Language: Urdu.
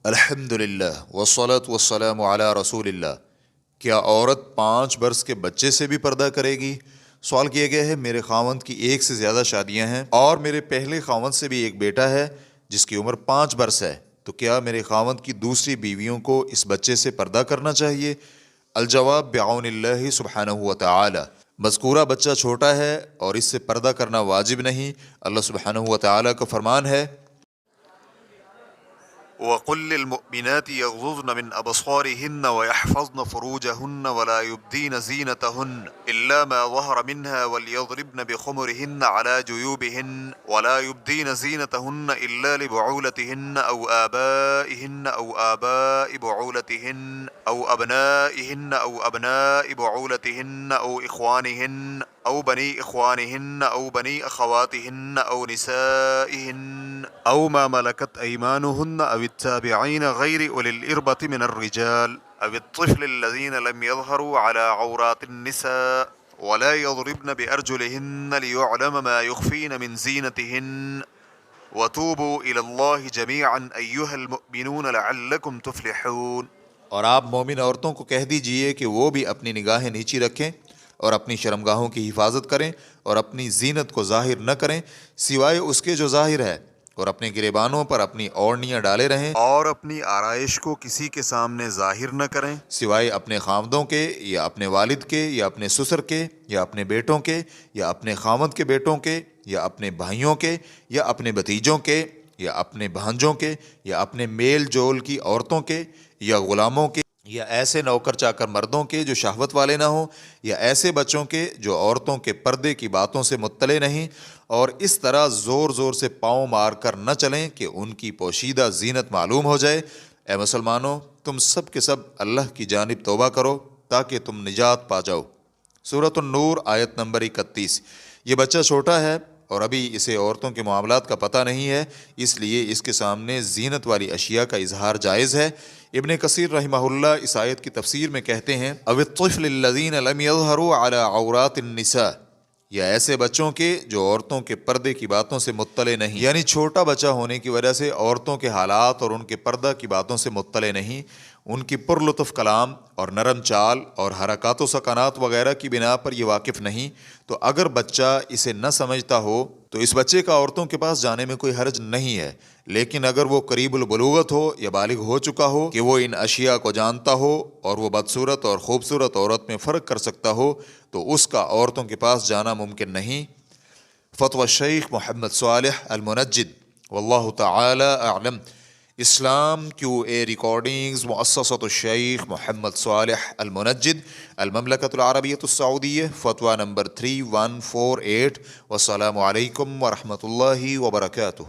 الحمدللہ والصلاۃ والسلام علی رسول اللہ۔ کیا عورت 5 برس کے بچے سے بھی پردہ کرے گی؟ سوال کیا گیا ہے۔ میرے خاوند کی 1 سے زیادہ شادیاں ہیں اور میرے پہلے خاوند سے بھی ایک بیٹا ہے جس کی عمر 5 برس ہے، تو کیا میرے خاوند کی دوسری بیویوں کو اس بچے سے پردہ کرنا چاہیے؟ الجواب بعون اللہ سبحانہ و تعالی۔ مذکورہ بچہ چھوٹا ہے اور اس سے پردہ کرنا واجب نہیں۔ اللہ سبحانہ و تعالی کا فرمان ہے، وَقُلْ لِلْمُؤْمِنَاتِ يَغْضُضْنَ مِنْ أَبْصَارِهِنَّ وَيَحْفَظْنَ فُرُوجَهُنَّ وَلَا يُبْدِينَ زِينَتَهُنَّ إِلَّا مَا ظَهَرَ مِنْهَا وَلْيَضْرِبْنَ بِخُمُرِهِنَّ عَلَى جُيُوبِهِنَّ وَلَا يُبْدِينَ زِينَتَهُنَّ إِلَّا لِبُعُولَتِهِنَّ أَوْ آبَائِهِنَّ أَوْ آبَاءِ بُعُولَتِهِنَّ أَوْ أَبْنَائِهِنَّ أَوْ أَبْنَاءِ بُعُولَتِهِنَّ أَوْ إِخْوَانِهِنَّ أَوْ بَنِي إِخْوَانِهِنَّ أَوْ بَنِي أَخَوَاتِهِنَّ أَوْ نِسَائِهِنَّ أَوْ مَا مَلَكَتْ أَيْمَانُهُنَّ أَوِ التَّابِعِينَ غَيْرِ أُولِي الْإِرْبَةِ مِنَ الرِّجَالِ أَوِ الطِّفْلِ الَّذِينَ لَمْ يَظْهَرُوا عَلَى عَوْرَاتِ النِّسَاءِ وَلَا يَضْرِبْنَ بِأَرْجُلِهِنَّ لِيُعْلَمَ مَا يُخْفِينَ مِنْ زِينَتِهِنَّ وَتُوبُوا إِلَى اللَّهِ جَمِيعًا أَيُّهَا الْمُؤْمِنُونَ لَعَلَّكُمْ تُفْلِحُونَ۔ اور آپ مومن عورتوں کو کہہ دیجئے کہ وہ بھی اپنی نگاہیں نیچی رکھیں اور اپنی شرمگاہوں کی حفاظت کریں اور اپنی زینت کو ظاہر نہ کریں سوائے اس کے جو ظاہر ہے، اور اپنے گریبانوں پر اپنی اوڑھنیاں ڈالے رہیں اور اپنی آرائش کو کسی کے سامنے ظاہر نہ کریں سوائے اپنے خاوندوں کے یا اپنے والد کے یا اپنے سسر کے یا اپنے بیٹوں کے یا اپنے خاوند کے بیٹوں کے یا اپنے بھائیوں کے یا اپنے بھتیجوں کے یا اپنے بھانجوں کے یا اپنے میل جول کی عورتوں کے یا غلاموں کے یا ایسے نوکر چاکر مردوں کے جو شہوت والے نہ ہوں یا ایسے بچوں کے جو عورتوں کے پردے کی باتوں سے مطلع نہیں، اور اس طرح زور زور سے پاؤں مار کر نہ چلیں کہ ان کی پوشیدہ زینت معلوم ہو جائے۔ اے مسلمانوں، تم سب کے سب اللہ کی جانب توبہ کرو تاکہ تم نجات پا جاؤ۔ سورۃ النور آیت نمبر 31۔ یہ بچہ چھوٹا ہے اور ابھی اسے عورتوں کے معاملات کا پتہ نہیں ہے، اس لیے اس کے سامنے زینت والی اشیاء کا اظہار جائز ہے۔ ابن کثیر رحمہ اللہ اس آیت کی تفسیر میں کہتے ہیں، او الطفل الذین لم یظہروا علی عورات النساء، یا ایسے بچوں کے جو عورتوں کے پردے کی باتوں سے مطلع نہیں، یعنی چھوٹا بچہ ہونے کی وجہ سے عورتوں کے حالات اور ان کے پردہ کی باتوں سے مطلع نہیں، ان کی پرلطف کلام اور نرم چال اور حرکات و سکنات وغیرہ کی بنا پر یہ واقف نہیں، تو اگر بچہ اسے نہ سمجھتا ہو تو اس بچے کا عورتوں کے پاس جانے میں کوئی حرج نہیں ہے، لیکن اگر وہ قریب البلوغت ہو یا بالغ ہو چکا ہو کہ وہ ان اشیاء کو جانتا ہو اور وہ بدصورت اور خوبصورت عورت میں فرق کر سکتا ہو تو اس کا عورتوں کے پاس جانا ممکن نہیں۔ فتوی الشیخ محمد صالح المنجد، واللہ تعالی اعلم۔ اسلام کیو اے ریکارڈنگز، مؤسسۃ الشیخ محمد صالح المنجد، المملکۃ العربیۃ السعودیہ، فتویٰ نمبر 3148۔ والسلام علیکم ورحمۃ اللہ وبرکاتہ۔